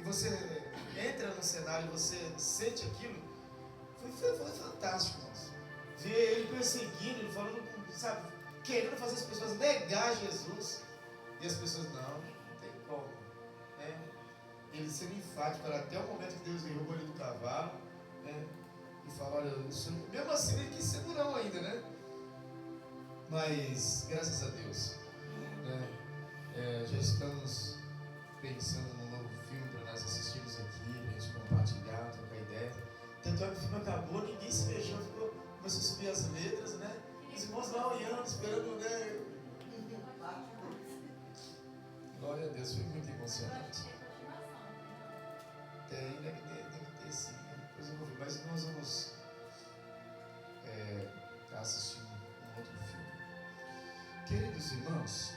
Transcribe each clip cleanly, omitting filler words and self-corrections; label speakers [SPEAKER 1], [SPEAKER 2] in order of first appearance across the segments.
[SPEAKER 1] você entra no cenário e você sente aquilo, foi fantástico, irmãos. Ver ele perseguindo, ele falando, sabe, querendo fazer as pessoas negar Jesus. E as pessoas, não tem como, né? Ele sendo enfático, até o momento que Deus derrubou ele do cavalo, né? E fala, olha, mesmo assim ele quis ser durão ainda, né? Mas, graças a Deus, né? Já estamos pensando num novo filme para nós assistirmos aqui, para a gente compartilhar, trocar ideia. Tanto é que o filme acabou, ninguém se fechou, começou a subir as letras, né? Os irmãos lá olhando, esperando, né? Glória a Deus, foi muito emocionante. Tem que ter sim. Depois eu vou ver, mas nós vamos assistir um outro filme. Queridos irmãos,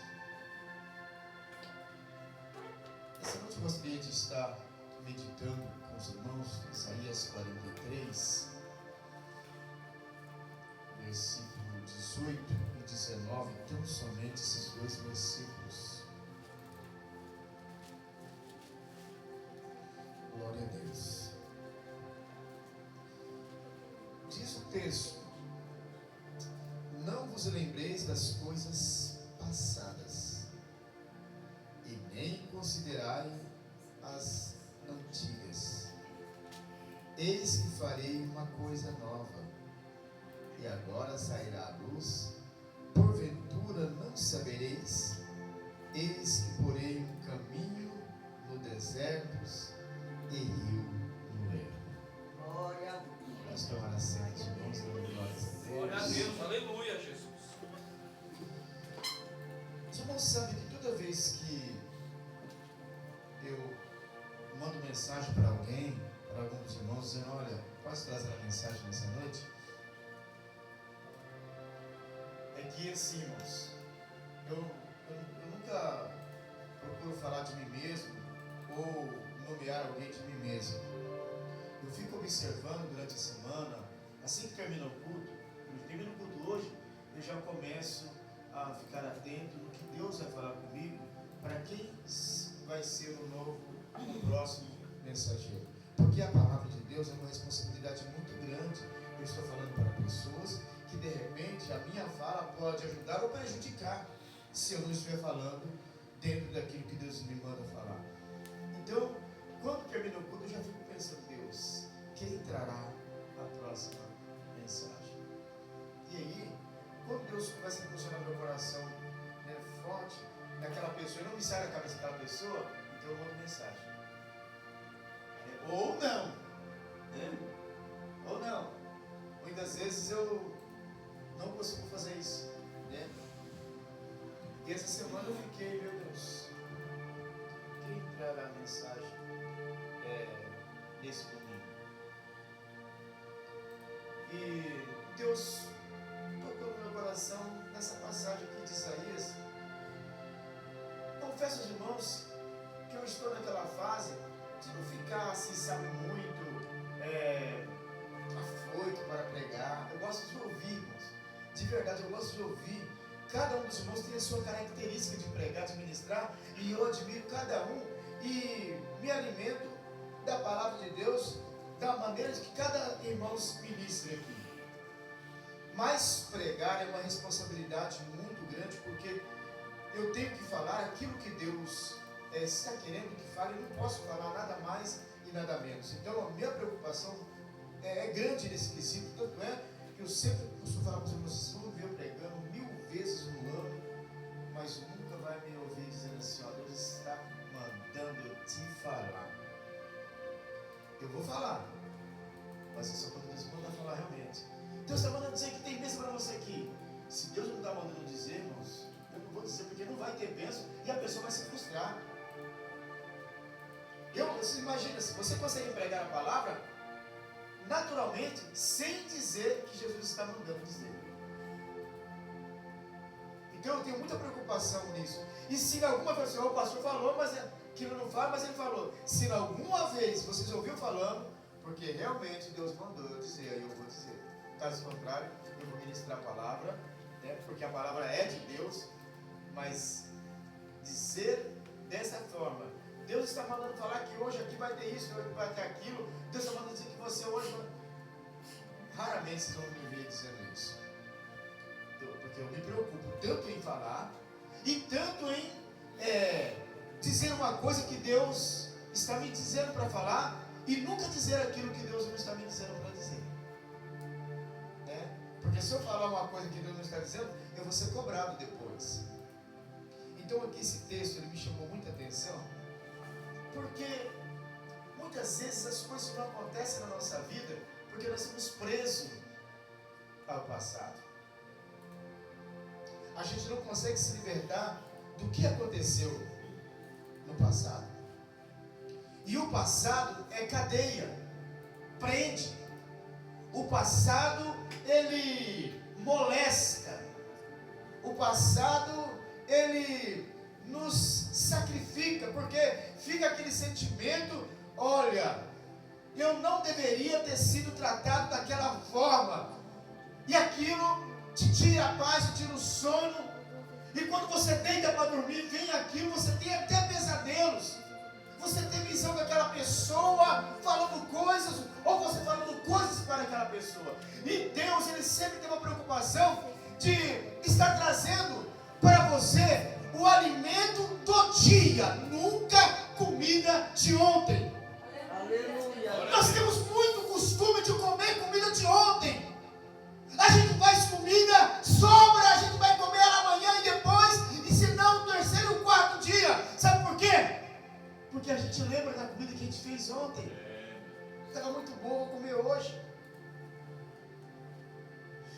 [SPEAKER 1] essa noite eu gostaria de estar meditando com os irmãos Isaías 43, versículo 18 e 19, tão somente esses dois versículos. Glória a Deus. Diz o texto: não vos lembreis das coisas passadas, e nem considerai as antigas. Eis que farei uma coisa nova, e agora sairá a luz, porventura não sabereis? Eis que porei um caminho no deserto e rio no ermo.
[SPEAKER 2] Glória a Deus.
[SPEAKER 1] Nós tomar assento, irmãos,
[SPEAKER 3] glória a Deus, aleluia, Jesus.
[SPEAKER 1] Os irmãos sabem que toda vez que eu mando mensagem para alguém, para alguns irmãos, dizendo, olha, posso trazer a mensagem nessa noite? É que assim, irmãos, eu nunca procuro falar de mim mesmo ou nomear alguém de mim mesmo. Eu fico observando durante a semana, assim que termina o culto, hoje, eu já começo a ficar atento no que Deus vai falar comigo, para quem vai ser o próximo mensageiro. Porque a palavra de Deus é uma responsabilidade muito grande. Eu estou falando para pessoas que de repente a minha fala pode ajudar ou prejudicar, se eu não estiver falando dentro daquilo que Deus me manda falar. Então, quando termina o culto, eu já fico pensando, Deus, quem trará a próxima mensagem? E aí, quando Deus começa a funcionar no meu coração, né, forte, naquela pessoa, e não me sai da cabeça daquela pessoa, então eu mando mensagem. Ou não, né? Ou não. Muitas vezes eu não consigo fazer isso, né? E essa semana eu fiquei, meu Deus, quem trará a mensagem nesse domingo? E Deus tocou no meu coração nessa passagem aqui de Isaías. Confesso aos irmãos que eu estou naquela fase de não ficar assim, sabe, muito afoito para pregar. Eu gosto de ouvir, irmãos. De verdade, eu gosto de ouvir. Cada um dos irmãos tem a sua característica de pregar, de ministrar, e eu admiro cada um e me alimento da palavra de Deus da maneira que cada irmão ministre aqui. Mas pregar é uma responsabilidade muito grande, porque eu tenho que falar aquilo que Deus está querendo que fale. Eu não posso falar nada mais e nada menos. Então a minha preocupação é grande nesse quesito. Tanto é que eu sempre costumo falar para os irmãos, vocês vão me ver pregando 1000 vezes no ano, mas nunca vai me ouvir dizendo assim, ó, Deus está mandando eu te falar. Eu vou falar, mas é só quando Deus manda falar realmente. Deus está mandando dizer que tem bênção para você aqui. Se Deus não está mandando dizer, irmãos, eu não vou dizer, porque não vai ter bênção e a pessoa vai se frustrar. Você imagina, se você consegue pregar a palavra naturalmente, sem dizer que Jesus está mandando dizer. Então eu tenho muita preocupação nisso. E se alguma vez o pastor falou, mas aquilo não fala, mas ele falou. Se alguma vez vocês ouviram falando, porque realmente Deus mandou eu dizer, aí eu vou dizer. Caso contrário, eu vou ministrar a palavra, né, porque a palavra é de Deus, mas dizer dessa forma, Deus está mandando falar que hoje aqui vai ter isso, hoje vai ter aquilo. Deus está mandando dizer que você hoje vai... Raramente vocês vão me ver dizendo isso. Porque eu me preocupo tanto em falar e tanto em dizer uma coisa que Deus está me dizendo para falar e nunca dizer aquilo que Deus não está me dizendo para dizer. Porque se eu falar uma coisa que Deus não está dizendo, eu vou ser cobrado depois. Então aqui esse texto ele me chamou muita atenção, porque muitas vezes as coisas não acontecem na nossa vida porque nós estamos presos ao passado. A gente não consegue se libertar do que aconteceu no passado. E o passado é cadeia, prende. O passado ele molesta. O passado ele nos sacrifica, porque fica aquele sentimento, olha, eu não deveria ter sido tratado daquela forma, e aquilo te tira a paz, te tira o sono, e quando você deita para dormir, vem aquilo, você tem até pesadelos, você tem visão daquela pessoa falando coisas, ou você falando coisas para aquela pessoa, e Deus ele sempre tem uma preocupação de estar trazendo para você o alimento do dia, nunca comida de ontem. Aleluia. Nós temos muito costume de comer comida de ontem. A gente faz comida, sobra, a gente vai comer ela amanhã e depois, e se não, no terceiro ou quarto dia. Sabe por quê? Porque a gente lembra da comida que a gente fez ontem. Estava muito boa, vou comer hoje.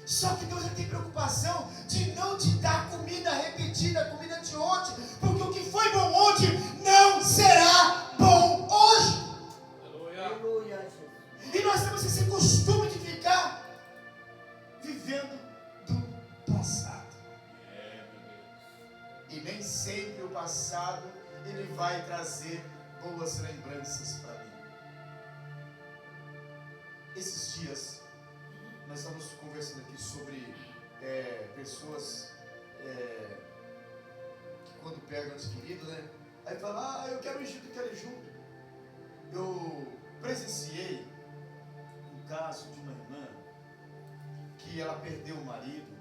[SPEAKER 1] Só que Deus tem preocupação de não te dar comida repetida, comida de ontem, porque o que foi bom ontem não será bom hoje. Aleluia. E nós temos esse costume de ficar vivendo do passado. E nem sempre o passado ele vai trazer boas lembranças para mim. Esses dias nós estamos conversando aqui sobre pessoas que quando pegam esse querido, né? Aí falam, eu quero ir junto, eu quero ir junto. Eu presenciei um caso de uma irmã que ela perdeu o marido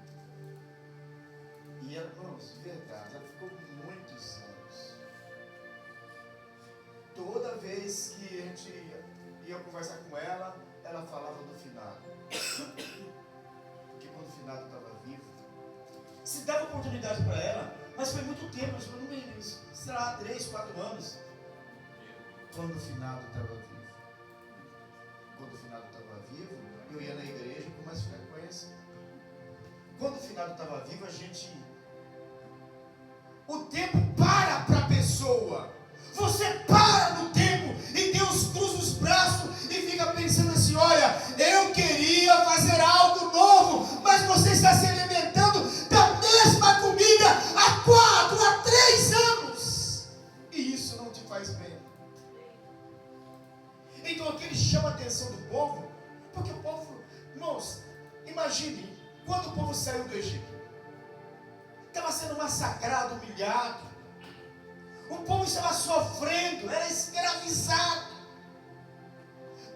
[SPEAKER 1] e ela, de verdade, ela ficou muitos anos. Toda vez que a gente ia conversar com ela, ela falava do finado. Porque quando o finado estava vivo, se dava oportunidade para ela, mas foi muito tempo, mas foi no menos, sei lá, 3, 4 anos. Quando o finado estava vivo. Quando o finado estava vivo, eu ia na igreja com mais frequência. Quando o finado estava vivo, o tempo para a pessoa. Você para no tempo e Deus cruza os braços e fica pensando assim, olha, eu queria fazer algo novo, mas você está se alimentando da mesma comida há 4, há 3 anos. E isso não te faz bem. Então aqui ele chama a atenção do povo, porque o povo, irmãos, imagine, quando o povo saiu do Egito, estava sendo massacrado, humilhado, o povo estava sofrendo, era escravizado,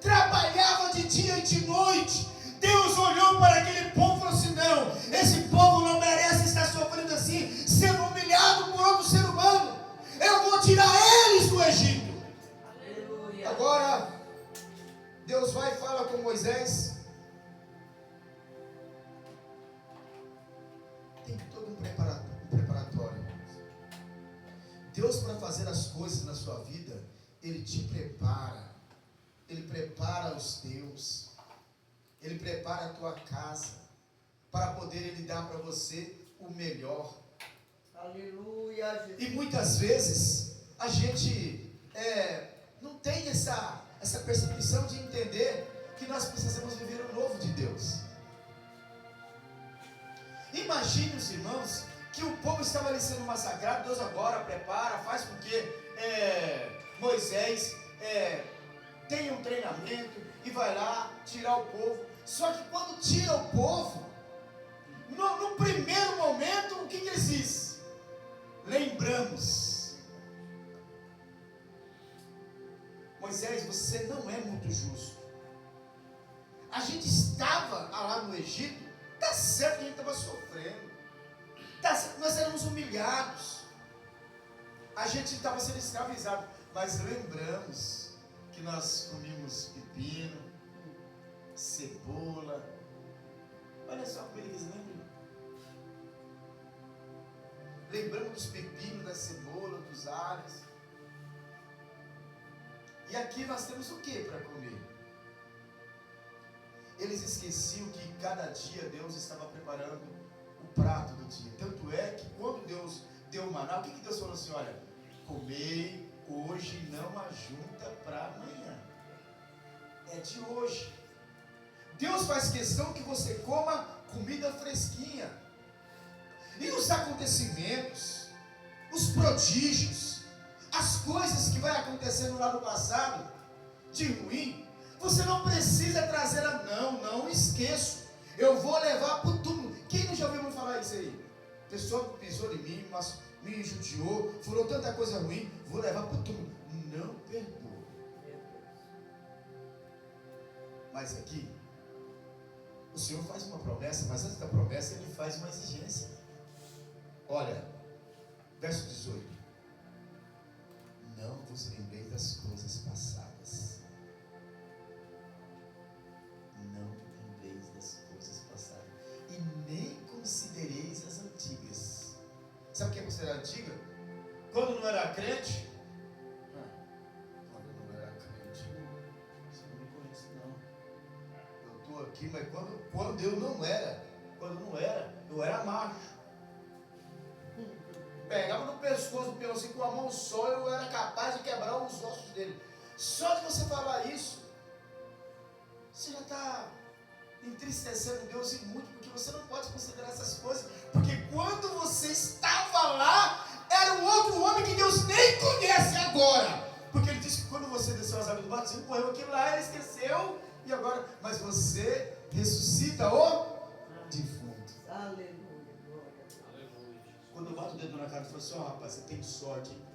[SPEAKER 1] trabalhava de dia e de noite. Deus olhou para aquele povo e falou assim, não, esse povo não merece estar sofrendo assim, sendo humilhado por outro ser humano. Eu vou tirar eles do Egito. Aleluia. Agora Deus vai e fala com Moisés. Tem todo um preparatório. Deus, para fazer as coisas na sua vida, Ele te prepara. Ele prepara os teus. Ele prepara a tua casa, para poder Ele dar para você o melhor. Aleluia, Jesus. E muitas vezes a gente não tem essa percepção de entender que nós precisamos viver o novo de Deus. Imagine os irmãos que o povo estava ali sendo massacrado. Deus agora prepara, faz com que Moisés tenha um treinamento e vai lá tirar o povo. Só que quando tira o povo, no primeiro momento, o que eles dizem? Lembramos. Moisés, você não é muito justo. A gente estava lá no Egito, está certo que a gente estava sofrendo, tá certo, nós éramos humilhados, a gente estava sendo escravizado, mas lembramos que nós comíamos pepino, cebola. Olha só como eles lembram. Lembramos dos pepinos, da cebola, dos alhos. E aqui nós temos o que para comer? Eles esqueciam que cada dia Deus estava preparando o prato do dia. Tanto é que quando Deus deu o maná, o que Deus falou assim? Olha, comei hoje, não ajunta para amanhã. É de hoje. Deus faz questão que você coma comida fresquinha. E os acontecimentos, os prodígios, as coisas que vai acontecendo lá no passado, de ruim, você não precisa trazer não esqueço. Eu vou levar para o túmulo. Quem não já ouviu me falar isso aí? A pessoa pisou em mim, mas me injuriou, falou tanta coisa ruim, vou levar para o túmulo. Não perdoa. Mas aqui, o Senhor faz uma promessa, mas antes da promessa Ele faz uma exigência. Olha, verso 18. Não vos lembreis das coisas passadas. Não lembreis das coisas passadas. E nem considereis as antigas. Sabe o que é considerar antiga? Quando não era crente. Quando não era crente, você não me conhece não. Eu estou aqui, mas quando eu não era. Quando não era, eu era macho. Pegava no pescoço do peão assim com a mão só, eu era capaz de quebrar os ossos dele. Só de você falar isso, você já está entristecendo Deus e muito, porque você não pode considerar essas coisas, porque quando você estava lá, era um outro homem que Deus nem conhece agora, porque Ele disse que quando você desceu as águas do batismo, morreu aquilo lá, Ele esqueceu, e agora, mas você ressuscita o defunto.
[SPEAKER 2] Aleluia.
[SPEAKER 1] Quando eu bato o dedo na cara e falo assim, rapaz, você tem sorte, hein?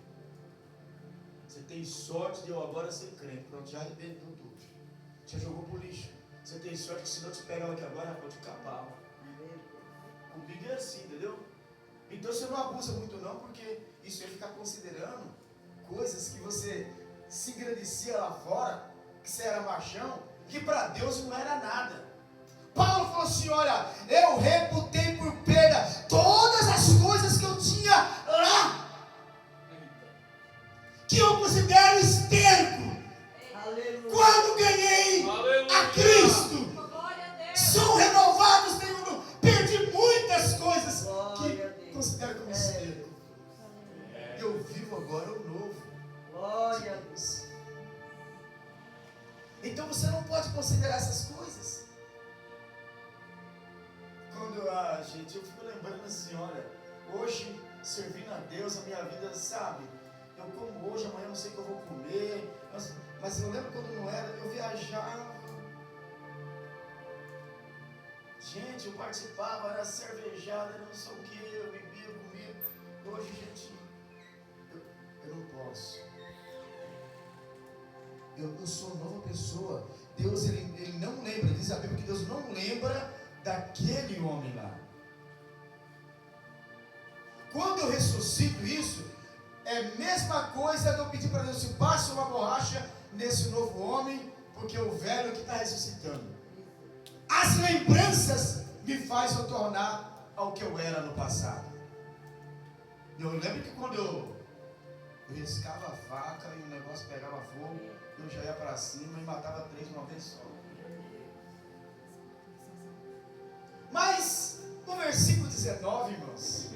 [SPEAKER 1] Você tem sorte de eu agora ser crente. Pronto, já arrebentou tudo. Já jogou pro lixo. Você tem sorte que se não te pegava aqui agora, rapaz, eu te capava. Comigo é assim, entendeu? Então você não abusa muito não, porque isso é ficar considerando coisas que você se engrandecia lá fora, que você era machão, que para Deus não era nada. Paulo falou assim, olha, eu reputei por perda todas as coisas que eu tinha lá, que eu considero esterco.
[SPEAKER 2] Aleluia.
[SPEAKER 1] Quando ganhei a Cristo, são renovados, perdi muitas coisas que considero como esterco. Eu vivo agora o novo.
[SPEAKER 2] Glória a Deus.
[SPEAKER 1] Então você não pode considerar essas coisas. Quando eu fico lembrando assim, olha, hoje, servindo a Deus, a minha vida, sabe, eu como hoje, amanhã não sei o que eu vou comer, mas eu lembro quando não era, eu viajava, gente, eu participava, era cervejada, era não sei o que, eu bebia, comia, hoje, gente, eu não posso, eu sou nova pessoa. Deus, ele não lembra, diz a Bíblia que Deus não lembra daquele homem lá. Quando eu ressuscito isso, é a mesma coisa de eu pedir para Deus se passe uma borracha nesse novo homem, porque o velho que está ressuscitando. As lembranças me fazem eu tornar ao que eu era no passado. Eu lembro que quando eu riscava a faca e o negócio pegava fogo, eu já ia para cima e matava 3 de uma vez só. Mas no versículo 19, irmãos,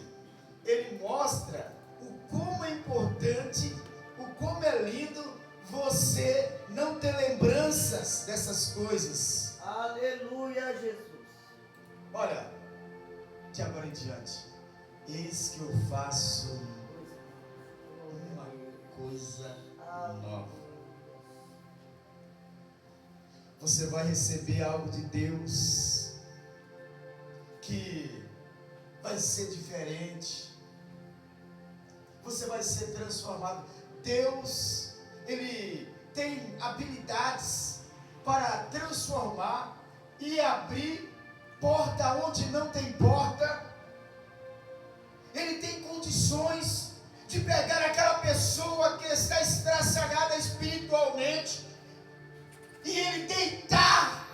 [SPEAKER 1] ele mostra o como é importante, o como é lindo você não ter lembranças dessas coisas.
[SPEAKER 2] Aleluia, Jesus.
[SPEAKER 1] Olha, de agora em diante, eis que eu faço uma coisa nova. Você vai receber algo de Deus que vai ser diferente. Você vai ser transformado. Deus, Ele tem habilidades para transformar e abrir porta onde não tem porta. Ele tem condições de pegar aquela pessoa que está estraçalhada espiritualmente e ele deitar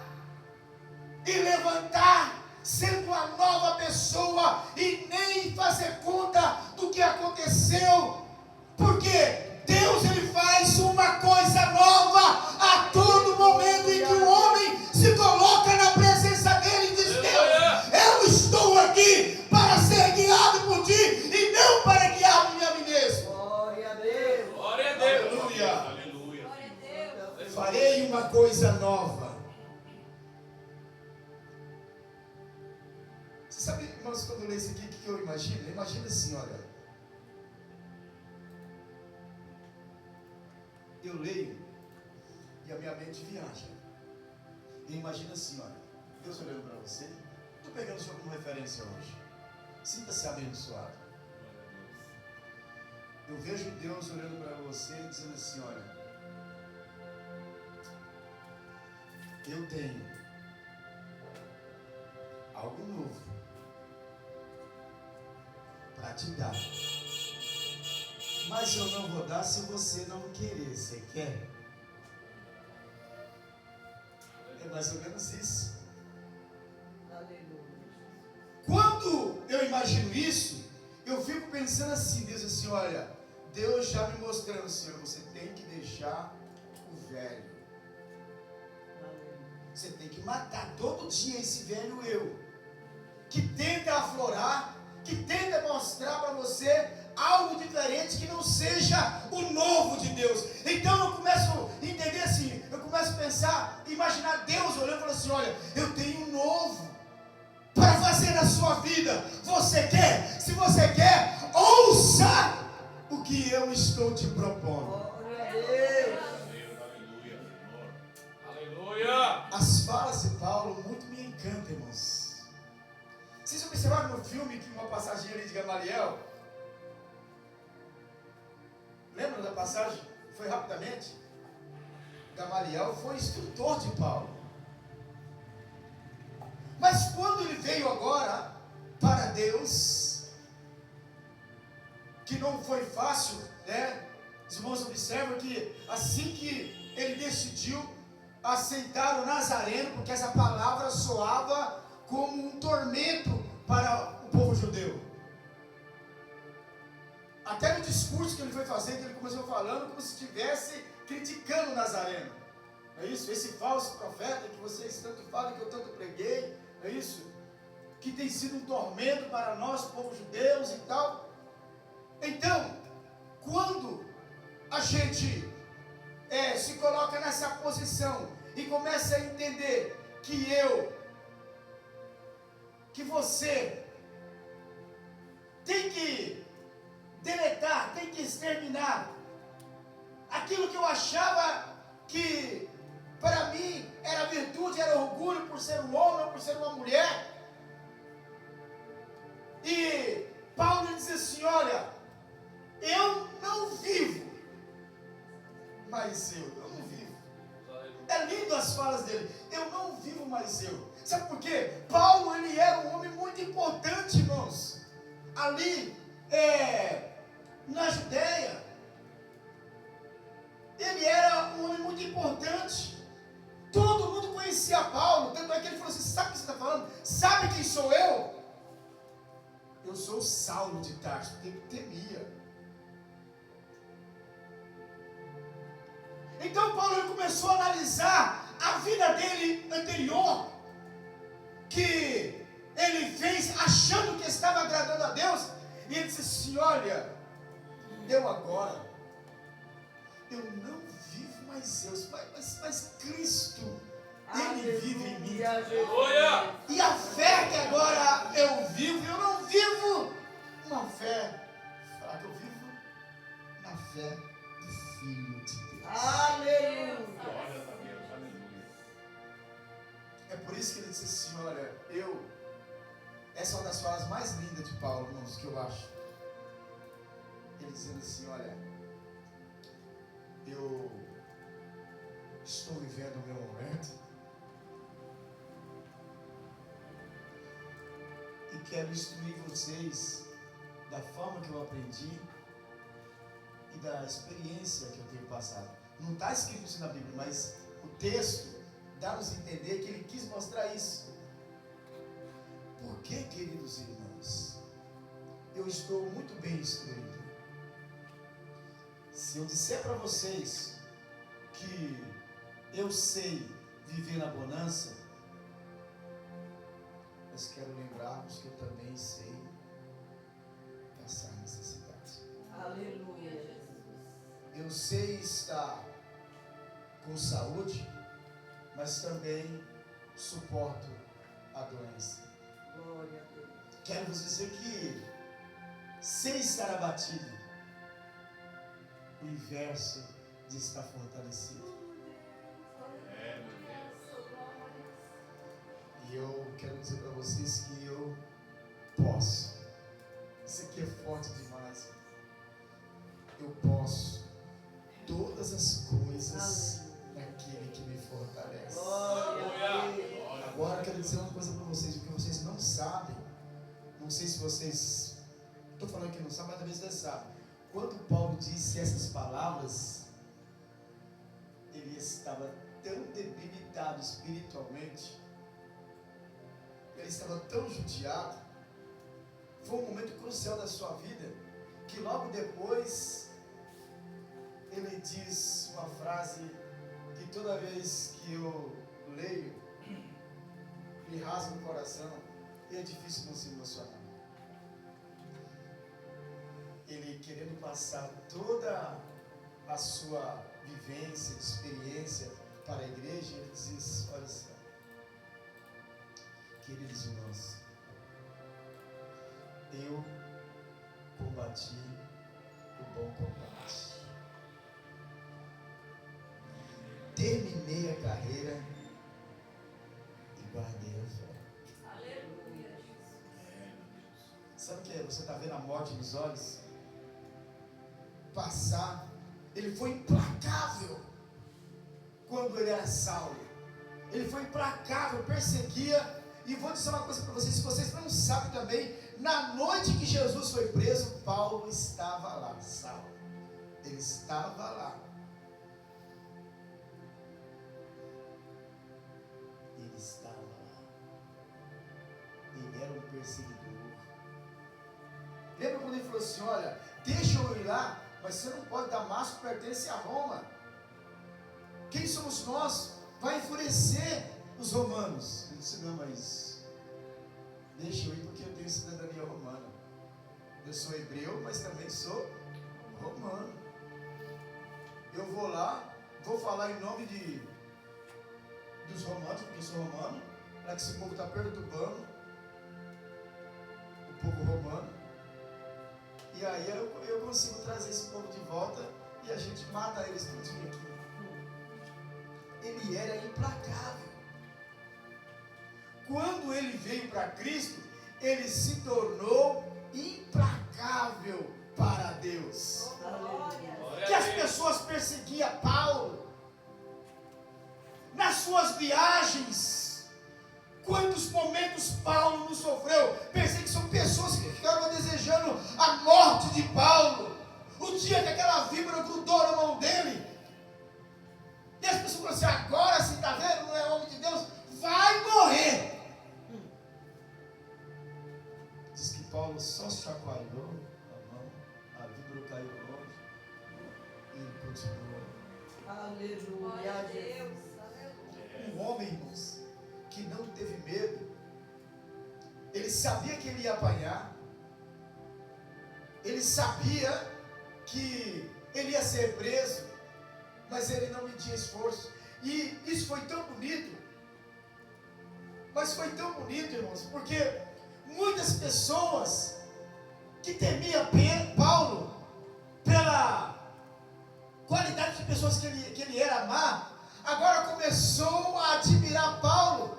[SPEAKER 1] e levantar, sendo uma nova pessoa e nem fazer conta do que aconteceu, porque Deus ele faz uma coisa nova a todo momento em que o homem se coloca na presença dele e diz: Deus, eu estou aqui para ser guiado por ti e não para guiar-me a mim mesmo.
[SPEAKER 2] Glória a Deus.
[SPEAKER 3] Glória a Deus.
[SPEAKER 1] Aleluia.
[SPEAKER 3] Aleluia.
[SPEAKER 1] Farei uma coisa nova. Você sabe, irmãos, quando eu leio isso aqui, o que eu imagino? Eu imagino assim, olha. Eu leio e a minha mente viaja. E imagina assim, olha, Deus olhando para você. Estou pegando o senhor como referência hoje. Sinta-se abençoado. Eu vejo Deus olhando para você e dizendo assim, olha, eu tenho algo novo para te dar. Mas eu não vou dar se você não querer. Você quer? É mais ou menos isso.
[SPEAKER 2] Aleluia.
[SPEAKER 1] Quando eu imagino isso, eu fico pensando assim, Deus assim, olha, Deus já me mostrando, Senhor, você tem que deixar o velho. Você tem que matar todo dia esse velho eu, que tenta aflorar, que tenta mostrar para você algo diferente que não seja o novo de Deus. Então eu começo a entender assim, eu começo a pensar, imaginar Deus olhando e falando assim, olha, eu tenho um novo para fazer na sua vida. Você quer? Se você quer, ouça o que eu estou te propondo.
[SPEAKER 2] Glória a Deus.
[SPEAKER 3] Aleluia, Senhor. Aleluia.
[SPEAKER 1] As falas de Paulo muito me encantam, irmãos. Vocês observaram no filme que uma passagem ali de Gamaliel? Lembra da passagem? Foi rapidamente. Gamaliel foi instrutor de Paulo. Mas quando ele veio agora para Deus, que não foi fácil, né? Os irmãos observam que assim que ele decidiu aceitar o Nazareno, porque essa palavra soava como um tormento para o povo judeu. Até no discurso que ele foi fazer, que ele começou falando como se estivesse criticando o Nazareno. É isso? Esse falso profeta que vocês tanto falam, que eu tanto preguei, é isso? Que tem sido um tormento para nós, povo judeus e tal. Então, quando a gente se coloca nessa posição e começa a entender que você tem que deletar, tem que exterminar aquilo que eu achava que para mim era virtude, era orgulho por ser um homem ou por ser uma mulher. E Paulo diz assim, olha, eu não vivo, mas eu não vivo. É lindo as falas dele, eu não vivo mais eu. Sabe por quê? Paulo, ele era um homem muito importante, irmãos, ali na Judeia. Ele era um homem muito importante. Todo mundo conhecia Paulo. Tanto é que ele falou assim, sabe o que você está falando? Sabe quem sou eu? Eu sou Saulo de Tarso. Ele temia. Então Paulo ele começou a analisar a vida dele anterior, que ele fez achando que estava agradando a Deus. E ele disse assim, olha, eu agora, eu não vivo mais eu, mas Cristo, Ele vive em mim.
[SPEAKER 3] Aleluia.
[SPEAKER 1] E a fé que agora eu vivo, eu não vivo uma fé fraca, eu vivo na fé do Filho de Deus.
[SPEAKER 2] Aleluia.
[SPEAKER 3] Glória a Deus. Aleluia.
[SPEAKER 1] É por isso que ele disse assim, olha, essa é uma das falas mais lindas de Paulo, irmãos, que eu acho. Ele dizendo assim, olha, estou vivendo o meu momento e quero instruir vocês da forma que eu aprendi e da experiência que eu tenho passado. Não está escrito isso na Bíblia, mas o texto dá-nos a entender que ele quis mostrar isso. Por que, queridos irmãos, eu estou muito bem instruído? Se eu disser para vocês que eu sei viver na bonança, mas quero lembrar-vos que eu também sei passar necessidade.
[SPEAKER 2] Aleluia, Jesus.
[SPEAKER 1] Eu sei estar com saúde, mas também suporto a doença.
[SPEAKER 2] Glória a Deus.
[SPEAKER 1] Quero vos dizer que, sem estar abatido, o inverso de estar fortalecido.
[SPEAKER 3] É, meu Deus.
[SPEAKER 1] E eu quero dizer para vocês que eu posso. Isso aqui é forte demais. Eu posso todas as coisas naquele que me fortalece.
[SPEAKER 2] Glória a Deus.
[SPEAKER 1] Agora eu quero dizer uma coisa para vocês, o que vocês não sabem. Não sei se vocês, estou falando que não sabem, mas talvez vocês sabem. Quando Paulo disse essas palavras, ele estava tão debilitado espiritualmente, ele estava tão judiado. Foi um momento crucial da sua vida, que logo depois ele diz uma frase que toda vez que eu leio, me rasga o coração e é difícil não se emocionar. Ele querendo passar toda a sua vivência, experiência para a igreja, ele diz, olha só, queridos irmãos, eu combati o bom combate, terminei a carreira e guardei a fé.
[SPEAKER 2] Aleluia, Jesus.
[SPEAKER 1] Sabe o que é? Você está vendo a morte nos olhos passar. Ele foi implacável quando ele era Saulo. Ele foi implacável, perseguia. E vou dizer uma coisa para vocês, se vocês não sabem também, na noite que Jesus foi preso, Paulo estava lá, Saulo. Ele estava lá. Ele estava lá. Ele era um perseguidor. Lembra quando ele falou assim, olha, deixa eu ir lá, mas você não pode, Damasco pertence a Roma. Quem somos nós? Vai enfurecer os romanos. Ele disse, não, mas deixa eu ir porque eu tenho cidadania romana. Eu sou hebreu, mas também sou romano. Eu vou lá, vou falar em nome dos romanos, porque eu sou romano, para que esse povo está perturbando o povo romano. E aí eu consigo trazer esse povo de volta e a gente mata eles tudinho aqui. Ele era implacável. Quando ele veio para Cristo, ele se tornou implacável para Deus.
[SPEAKER 2] Aleluia.
[SPEAKER 1] Que as pessoas perseguiam Paulo nas suas viagens. Quantos momentos Paulo não sofreu? Perseguição, pessoas que ficaram desejando a morte de Paulo. O dia que aquela víbora grudou na mão dele. E as pessoas falaram assim, agora sim, está vendo? Não é homem de Deus, vai morrer. Diz que Paulo só chacoalhou a mão, a víbora caiu longe e ele continuou.
[SPEAKER 2] Aleluia, Jesus.
[SPEAKER 1] Um homem, irmãos, que não teve medo. Ele sabia que ele ia apanhar. Ele sabia que ele ia ser preso, mas ele não media esforço. E isso foi tão bonito. Mas foi tão bonito, irmãos, porque muitas pessoas que temiam Paulo pela qualidade de pessoas que ele era má, agora começou a admirar Paulo.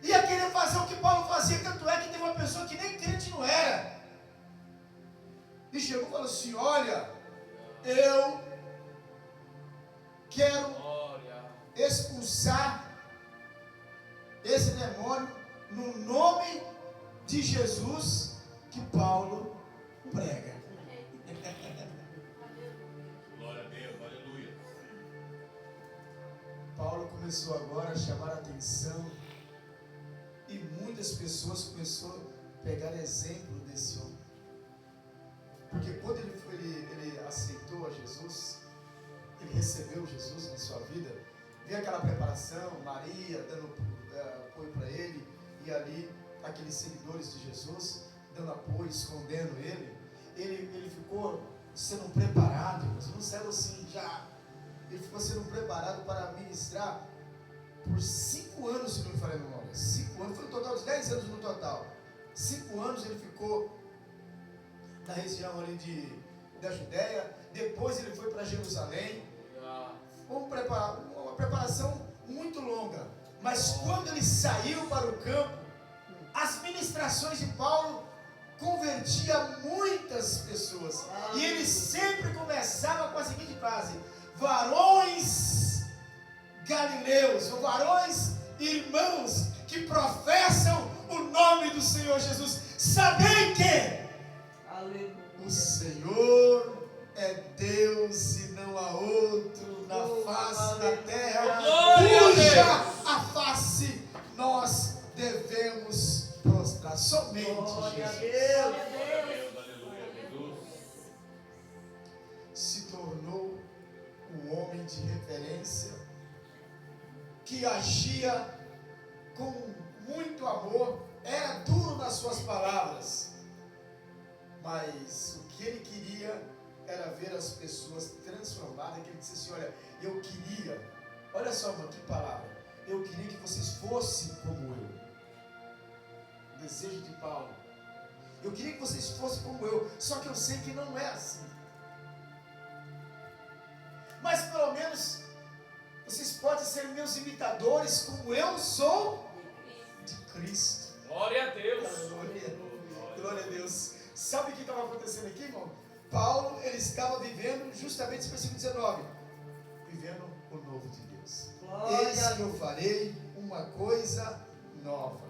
[SPEAKER 1] Ia querer fazer o que Paulo fazia, tanto é que teve uma pessoa que nem crente não era. E chegou e falou assim, olha, eu quero expulsar esse demônio no nome de Jesus que Paulo prega.
[SPEAKER 3] Glória a Deus, aleluia.
[SPEAKER 1] Paulo começou agora a chamar a atenção e muitas pessoas começaram a pegar exemplo desse homem. Porque quando ele aceitou a Jesus, ele recebeu Jesus na sua vida, veio aquela preparação, Maria dando apoio para ele, e ali aqueles seguidores de Jesus dando apoio, escondendo ele ficou sendo preparado, não saiu assim já, ele ficou sendo preparado para ministrar por 5 anos, se não me falha a memória, 5 anos, foi um total de 10 anos no total, 5 anos ele ficou na região ali da Judéia, depois ele foi para Jerusalém, uma preparação muito longa, mas quando ele saiu para o campo, as ministrações de Paulo convertia muitas pessoas, e ele sempre começava com a seguinte frase: varões galileus, ou varões irmãos que professam o nome do Senhor Jesus, sabem que o Senhor é Deus e não há outro na face da terra, cuja a face nós devemos prostrar. Somente Jesus. Se tornou um homem de referência que agia com muito amor, era duro nas suas palavras, mas o que ele queria era ver as pessoas transformadas. Que ele disse assim: olha, eu queria, olha só, mano, que palavra, eu queria que vocês fossem como eu. O desejo de Paulo, eu queria que vocês fossem como eu, só que eu sei que não é assim, mas pelo menos vocês podem ser meus imitadores, como eu sou de Cristo.
[SPEAKER 3] Glória a Deus.
[SPEAKER 1] Glória a Deus. Sabe o que estava acontecendo aqui, irmão? Paulo, ele estava vivendo justamente esse versículo 19, vivendo o novo de Deus. Eis que eu farei uma coisa nova.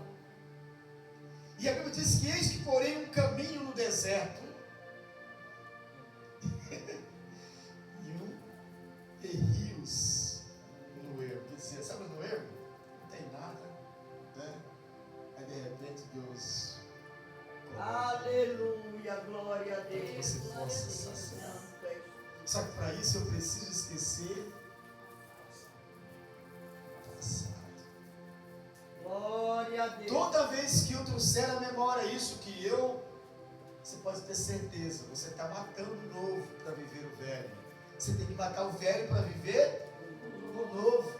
[SPEAKER 1] E a Bíblia diz que eis que porei um caminho no deserto e rios no ermo. Quer dizer, sabe no ermo? Não tem nada, né? Aí de repente Deus,
[SPEAKER 2] aleluia, glória a Deus.
[SPEAKER 1] para que você possa saciar. Só que para isso eu preciso esquecer o passado.
[SPEAKER 2] Glória a Deus.
[SPEAKER 1] Toda vez que eu trouxer à memória isso, você pode ter certeza, você está matando o novo para viver o velho. Você tem que matar o velho para viver o novo.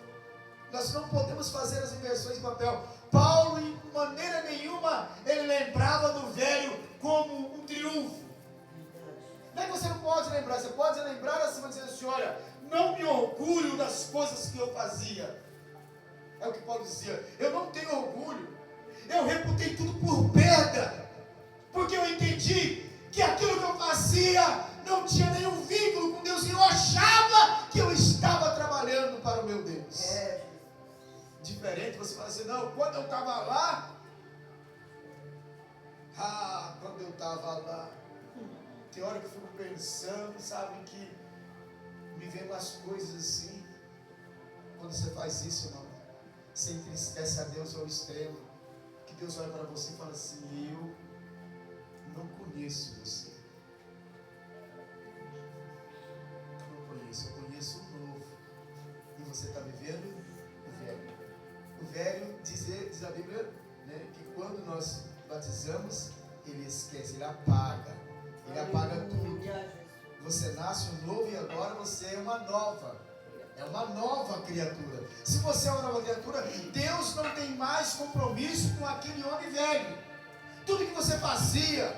[SPEAKER 1] Nós não podemos fazer as inversões de papel. Paulo, em maneira nenhuma, ele lembrava do velho como um triunfo. Não é que você não pode lembrar, você pode lembrar assim, mas dizer assim: olha, não me orgulho das coisas que eu fazia. É o que Paulo dizia: eu não tenho orgulho, eu reputei tudo por perda, porque eu entendi que aquilo que eu fazia não tinha nenhum vínculo com Deus, e eu achava que eu estava trabalhando para o meu Deus. Diferente, você fala assim: não, quando eu estava lá, quando eu estava lá, tem hora que eu fico pensando, sabe, que me vem umas coisas assim. Quando você faz isso, irmão, você entristece a Deus ao extremo, que Deus olha para você e fala assim: eu não conheço você. Eu conheço o novo, e você está vivendo o velho. O velho, diz a Bíblia, né, que quando nós batizamos, ele esquece, ele apaga tudo. Você nasce um novo e agora você é uma nova criatura. Se você é uma nova criatura, Deus não tem mais compromisso com aquele homem velho. Tudo que você fazia,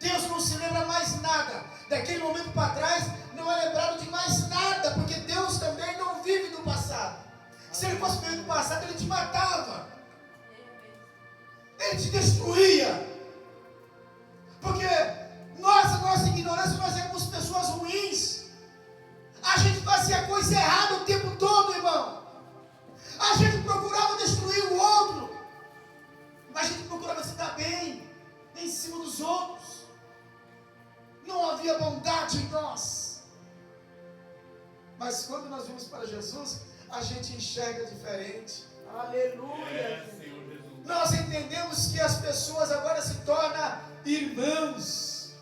[SPEAKER 1] Deus não se lembra mais nada. Daquele momento para trás, não é lembrado de mais nada, porque Deus também não vive do passado. Se ele fosse viver do passado, ele te matava, ele te destruía, porque nós, a nossa ignorância, nós éramos pessoas ruins. A gente fazia coisa errada o tempo todo, irmão. Mas quando nós vamos para Jesus, a gente enxerga diferente.
[SPEAKER 2] Aleluia.
[SPEAKER 3] Senhor Jesus.
[SPEAKER 1] Nós entendemos que as pessoas agora se tornam irmãos.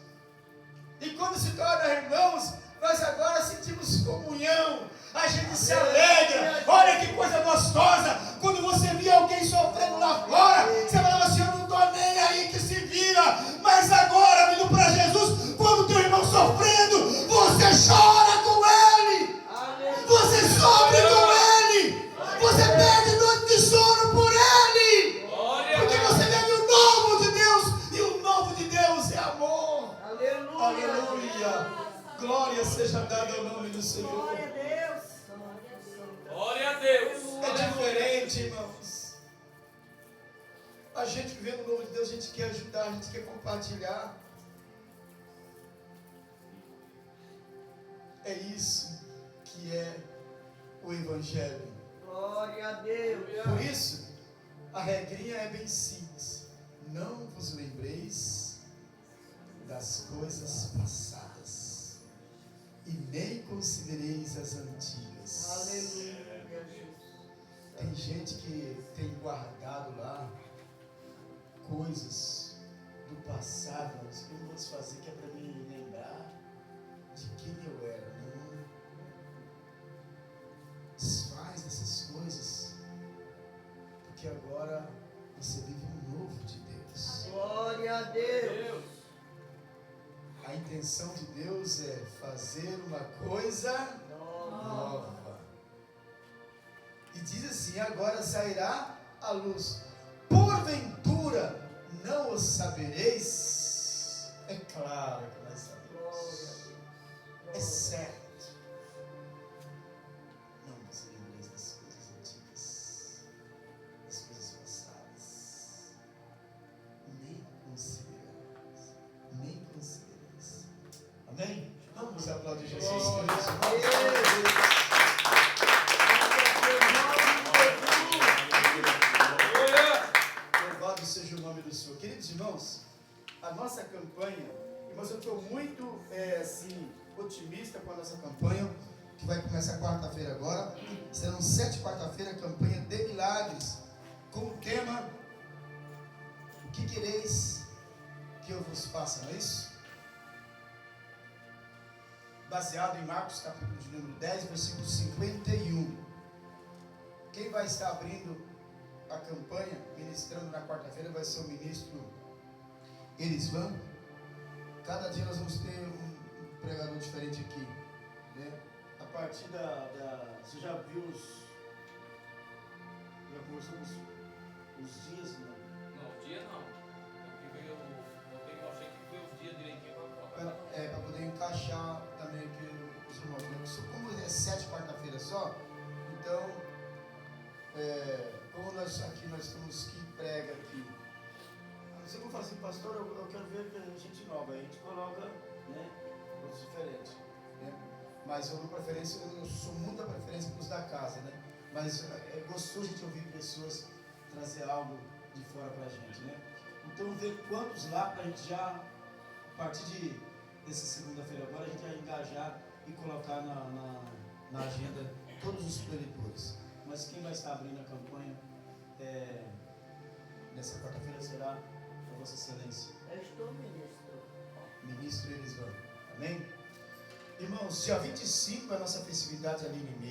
[SPEAKER 1] E quando se tornam irmãos, nós agora sentimos comunhão. A gente se alegra. Olha que coisa gostosa. Quando você via alguém sofrendo lá fora, você falava assim, eu não estou nem aí, que se vira. Mas agora, vindo para Jesus, quando teu irmão sofrendo, você chora com ele. Você sofre com ele. Você perde noite de sono por ele. Porque você vive o novo de Deus. E o novo de Deus é amor. Aleluia. Glória seja dada ao nome do Senhor.
[SPEAKER 2] Glória a Deus.
[SPEAKER 3] Glória a Deus.
[SPEAKER 1] É diferente, irmãos. A gente vivendo o novo de Deus, a gente quer ajudar, a gente quer compartilhar. É isso que é o Evangelho.
[SPEAKER 2] Glória a Deus.
[SPEAKER 1] Por isso, a regrinha é bem simples. Não vos lembreis das coisas passadas e nem considereis as antigas.
[SPEAKER 2] Aleluia, Jesus.
[SPEAKER 1] Tem gente que tem guardado lá coisas do passado, mas eu não vou desfazer, que é para me lembrar de quem eu era. Não. Desfaz dessas coisas, porque agora você vive um novo de Deus.
[SPEAKER 2] Glória a Deus.
[SPEAKER 1] A intenção de Deus é fazer uma coisa nova. E diz assim, agora sairá a luz. Porventura não o sabereis? É claro que nós sabemos. É certo. Não vos lembreis das coisas antigas, das coisas passadas. Nem considereis. Nem considereis. Amém? Vamos aplaudir Jesus, queridos. Louvado seja o nome do Senhor. Queridos irmãos, a nossa campanha, irmãos, eu estou muito otimista com a nossa campanha, que vai começar quarta-feira agora. Serão 7 quarta-feira, campanha de milagres, com o tema: o que quereis que eu vos faça, não é isso? Baseado em Marcos capítulo de número 10, versículo 51. Quem vai estar abrindo a campanha, ministrando na quarta-feira, vai ser o ministro Elisvan. Cada dia nós vamos ter um pregador diferente aqui, né? A partir você já viu já conversou os dias, não?
[SPEAKER 3] Não, o dia não. Eu achei que foi os dias direitinho para
[SPEAKER 1] Para poder encaixar também aqui os irmãos. Como é 7 quarta-feiras só, então, como nós temos que prega aqui. Você não fala assim, pastor, eu quero ver gente nova. Aí a gente coloca, né, outros diferentes, né? Mas eu sou muita preferência para os da casa, né? Mas é gostoso a gente ouvir pessoas trazer algo de fora para a gente, né? Então, ver quantos lá para a gente já, a partir dessa segunda-feira agora, a gente vai engajar e colocar na agenda todos os preletores. Mas quem vai estar abrindo a campanha nessa quarta-feira será a Vossa Excelência.
[SPEAKER 2] Eu estou ministro.
[SPEAKER 1] Ministro Elisvan. Amém? Irmãos, dia 25 é a nossa festividade ali em Limeira.